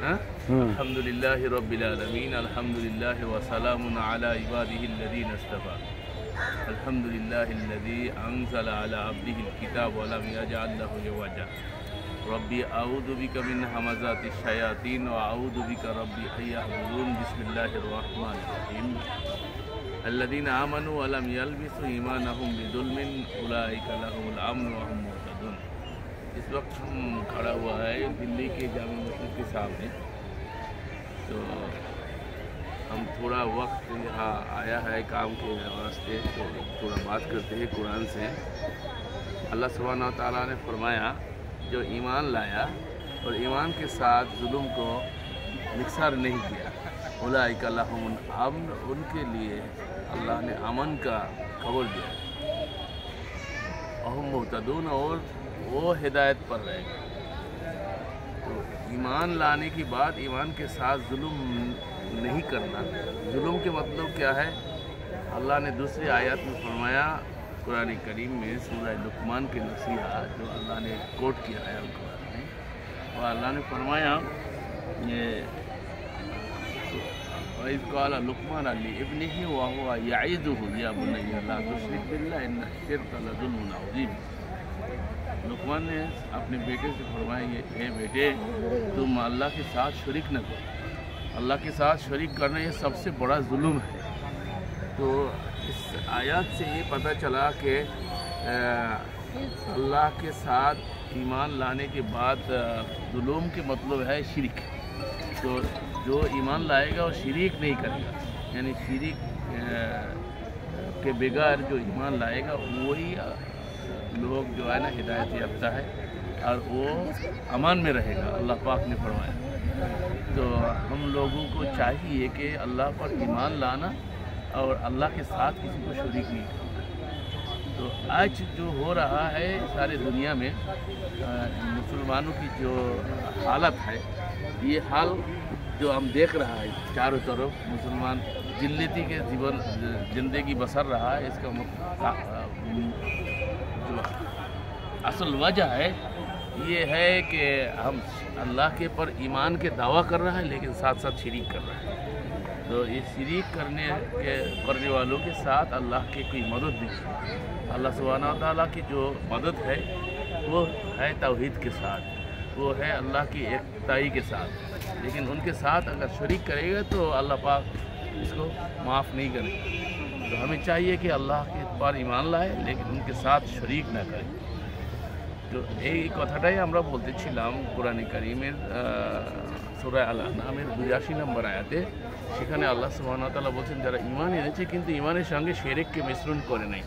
अल्हम्दुलिल्लाहि रब्बिल आलमीन अल्हम्दुलिल्लाहि व सलामुन अला इबादिहिल्लज़ीना इस्तफ़ा अल्हम्दुलिल्लाहिल्लज़ी अंज़ला अला अब्दिहिल किताब व लम यजअल लहु इवजा रब्बी अऊज़ु बिका मिन हमाज़ातिश शयातीन व अऊज़ु बिका रब्बी अन यहज़ुरून बिस्मिल्लाहिर रहमानिर रहीम अल्लज़ीना आमनू व लम यल्बिसू ईमानहुम बिज़ुल्मिन उलाइका लहुमुल अम्न व हुम मुहतदून। इस वक्त हम खड़ा हुआ है दिल्ली के जामा मस्जिद के सामने। तो हम थोड़ा वक्त यहाँ आया है काम के वास्ते, तो थोड़ा बात करते हैं कुरान से। अल्लाह सुब्हानहू व तआला ने फरमाया जो ईमान लाया और ईमान के साथ जुल्म को मिक्सर नहीं किया, उलाइका लहुमुल अम्न, उनके लिए अल्लाह ने अमन का खबर दिया, वहुम मुहतदून, और वो हिदायत पर रहेगा। तो ईमान लाने के बाद ईमान के साथ जुल्म नहीं करना। जुल्म के मतलब क्या है? अल्लाह ने दूसरी आयत में फरमाया कुरान करीम में सूरह लुकमान के नसीहत जो अल्लाह ने कोट किया है कुरान में, और अल्लाह ने फरमाया ये वइज़ क़ाल लुक़मान लिइब्निही व हुवा यइज़ुहु या बुनय्या ला तुश्रिक बिल्लाह इन्न अश-शिरका लज़ुल्मुन अज़ीम। लुक़मान ने अपने बेटे से फरमाया ये बेटे तुम अल्लाह के साथ शरीक न करो, अल्लाह के साथ शरीक करना ये सबसे बड़ा जुल्म है। तो इस आयत से ये पता चला कि अल्लाह के साथ ईमान लाने के बाद जुल्म के मतलब है शिरक। तो जो ईमान लाएगा वो शिरीक नहीं करेगा, यानी शिरीक के बगैर जो ईमान लाएगा वही लोग जो है ना हिदायत याफ्ता है और वो अमान में रहेगा, अल्लाह पाक ने फरमाया। तो हम लोगों को चाहिए कि अल्लाह पर ईमान लाना और अल्लाह के साथ किसी को शरीक नहीं करना। तो आज जो हो रहा है सारी दुनिया में मुसलमानों की जो हालत है, ये हाल जो हम देख रहा है चारों तरफ मुसलमान जिल्लती के जीवन ज़िंदगी बसर रहा है, इसका जो असल वजह है ये है कि हम अल्लाह के पर ईमान के दावा कर रहा है लेकिन साथ साथ शरीक कर रहा है। तो ये शरीक करने वालों के साथ अल्लाह की कोई मदद नहीं। अल्लाह सुब्हानहू व तआला की जो मदद है वो है तौहीद के साथ, वो है अल्लाह की एकताई के साथ। लेकिन उनके साथ अगर शरीक करेगा तो अल्लाह पाक इसको माफ़ नहीं करेगा। तो हमें चाहिए कि अल्लाह के पर ईमान लाए लेकिन उनके साथ शरीक ना करें। तो এই কথাটাই আমরা বলতেছিলাম কোরআনে কারীমের সূরা আল-আনআমের ৮২ নম্বর আয়াতে। সেখানে আল্লাহ সুবহানাহু ওয়া তাআলা বলছেন যারা ঈমান এনেছে কিন্তু ঈমানের সঙ্গে শিরককে মিশ্রণ করে নাই,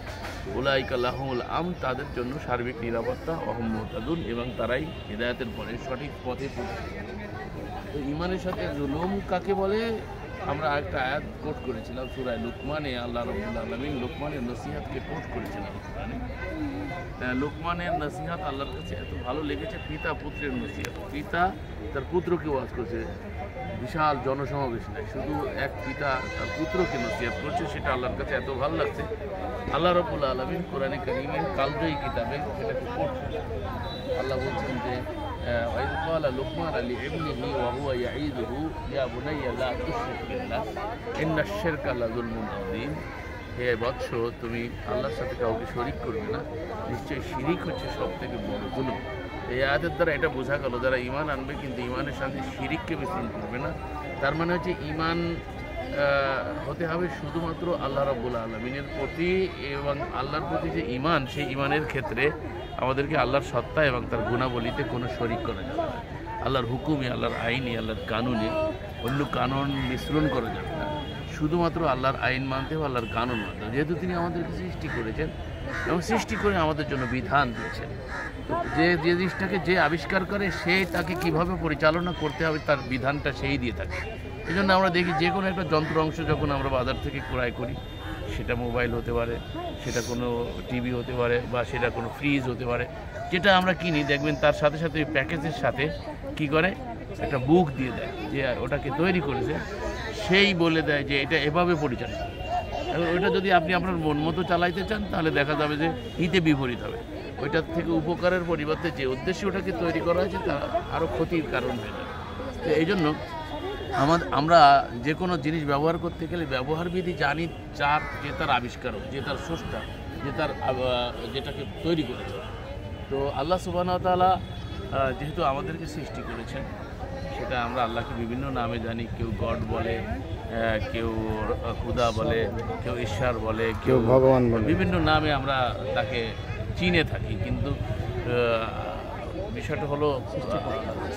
উলাইকা লাহুমুল আমন, তাদের জন্য সার্বিক নিরাপত্তা, ওয়াহুম মুহতাদুন, এবং তারাই হিদায়াতের পরে সঠিক পথে পৌঁছে। তো ঈমানের সাথে জুলুম কাকে বলে আমরা একটা আয়াত কোট করেছিলাম সূরা লুকমানে। আল্লাহ রাব্বুল আলামিন লুকমানের নসিহতকে কোট করেছিলাম কোরআনে। লুকমানের নসিহত আল্লাহর কাছে এত ভালো লেগেছে, পিতা পুত্রের নসিহত। পিতা তার পুত্রকে ওয়াজ করছে, বিশাল জনসমাবেশ নাই, শুধু এক পিতা তার পুত্রকে নসিহত করছে, সেটা আল্লাহর কাছে এত ভালো লাগছে। আল্লাহ রাব্বুল আলামিন কোরআনে কারীমের কালজয়ী কিতাবে সেটাকে কোট করছে। আল্লাহ বলছেন যে وإذ قال لقمان لابنه وهو يعظه يا بني لا تشرك بالله إن الشرك لظلم عظيم। হে বৎস, তুমি আল্লাহর সাথে কাউকে শরীক করবে না, নিশ্চয়ই শিরিক হচ্ছে সব থেকে বড় জুলুম। এই আয়াতের দ্বারা এটা বোঝা গেল যারা ঈমান আনবে কিন্তু ঈমানের সাথে শিরিককে মিশ্রণ করবে না, তার মানে হচ্ছে ঈমান হতে হবে শুধুমাত্র আল্লাহ রাব্বুল আলামিনের প্রতি, এবং আল্লাহর প্রতি যে ঈমান সেই ঈমানের ক্ষেত্রে আমাদেরকে আল্লাহর সত্তা এবং তার গুণাবলীতে কোনো শরীক করা যাবে না। আল্লাহর হুকুমে, আল্লাহর আইনে, আল্লাহর কানুনে অন্য কানুন মিশ্রণ করা যাবে না। শুধুমাত্র আল্লাহর আইন মানতে হবে, আল্লাহর কানুন মানতে হবে। যেহেতু তিনি আমাদেরকে সৃষ্টি করেছেন এবং সৃষ্টি করে আমাদের জন্য বিধান দিয়েছেন, তো যে জিনিসটাকে যে আবিষ্কার করে সে তাকে কিভাবে পরিচালনা করতে হবে তার বিধানটা সেই দিয়ে থাকে। এই জন্য আমরা দেখি যে কোনো একটা যন্ত্র অংশ যখন আমরা বাজার থেকে ক্রয় করি, সেটা মোবাইল হতে পারে, সেটা কোনো টিভি হতে পারে, বা সেটা কোনো ফ্রিজ হতে পারে, যেটা আমরা কিনি দেখবেন তার সাথে সাথে ওই প্যাকেজের সাথে কি করে একটা বুক দিয়ে দেয় যে ওটাকে তৈরি করেছে, সেই বলে দেয় যে এটা এভাবে পরিচালিত। ওইটা যদি আপনি আপনার মন মতো চালাইতে চান তাহলে দেখা যাবে যে হিতে বিপরীত হবে। ওইটার থেকে উপকারের পরিবর্তে যে উদ্দেশ্যে ওটাকে তৈরি করা হয়েছে তা আরও ক্ষতির কারণ হয়ে যাবে। তো এই জন্য আমরা যে কোনো জিনিস ব্যবহার করতে গেলে ব্যবহারবিধি জানি যে তার আবিষ্কারক, যে তার স্রষ্টা, যে তার যেটাকে তৈরি করেছে। তো আল্লাহ সুবহানাহু ওয়া তাআলা যেহেতু আমাদেরকে সৃষ্টি করেছেন, সেটা আমরা আল্লাহকে বিভিন্ন নামে জানি। কেউ গড বলে, কেউ খুদা বলে, কেউ ঈশ্বর বলে, কেউ ভগবান বলে, বিভিন্ন নামে আমরা তাকে চিনে থাকি। কিন্তু বিষয়টা হলো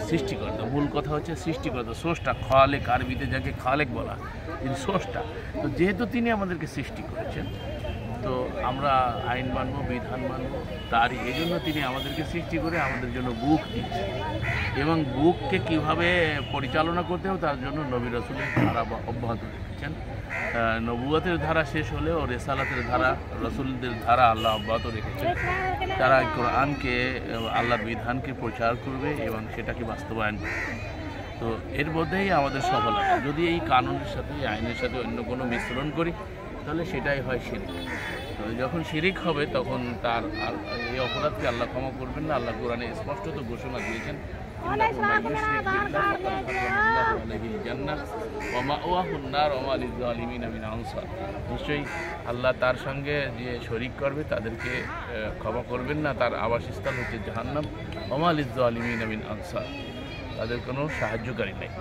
সৃষ্টিকর্তা। মূল কথা হচ্ছে সৃষ্টিকর্তা, স্রষ্টা। খালেক, আরবিতে যাকে খালেক বলা, তিনি স্রষ্টা। তো যেহেতু তিনি আমাদেরকে সৃষ্টি করেছেন, তো আমরা আইন মানব, বিধান মানব তারই। এই জন্য তিনি আমাদেরকে সৃষ্টি করে আমাদের জন্য বুক দিচ্ছেন, এবং বুককে কীভাবে পরিচালনা করতে হবে তার জন্য নবী রাসূলের ধারা অব্যাহত রেখেছেন। নবুয়তের ধারা শেষ হলেও রেসালাতের ধারা, রসুলদের ধারা আল্লাহ অব্যাহত রেখেছেন। তারা কোরআনকে, আল্লাহর বিধানকে প্রচার করবে এবং সেটাকে বাস্তবায়ন করবে। তো এর মধ্যেই আমাদের সফলতা। যদি এই কানুনের সাথে, আইনের সাথে অন্য কোনো মিশ্রণ করি, তাহলে সেটাই হয় শিরিক। তো যখন শিরিক হবে তখন তার আর এই অপরাধকে আল্লাহ ক্ষমা করবেন না। আল্লাহ কোরআনে স্পষ্টত ঘোষণা দিয়েছেন, নিশ্চয়ই আল্লাহ তার সঙ্গে যে শরিক করবে তাদেরকে ক্ষমা করবেন না, তার আবাসস্থল হচ্ছে জাহান্নাম। ওয়া লিয-যালিমিনা মিন আনসার, তাদের কোনো সাহায্যকারী নেই।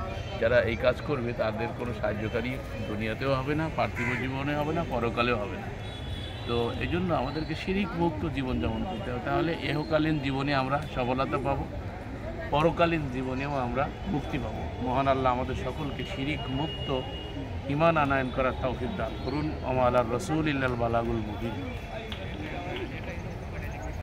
যারা এই কাজ করবে তাদের কোনো সাহায্যকারী দুনিয়াতেও হবে না, পার্থিব জীবনে হবে না, পরকালেও হবে না। তো এই জন্য আমাদেরকে শিরিক মুক্ত জীবনযাপন করতে হবে, তাহলে ইহকালীন জীবনে আমরা সফলতা পাবো, পরকালীন জীবনেও আমরা মুক্তি পাবো। মহান আল্লাহ আমাদের সকলকে শিরিক মুক্ত ঈমান আনয়ন করার তৌফিক দান করুন। ওয়া আলা রাসূলিল্লাহিল বালাগুল মুবিন।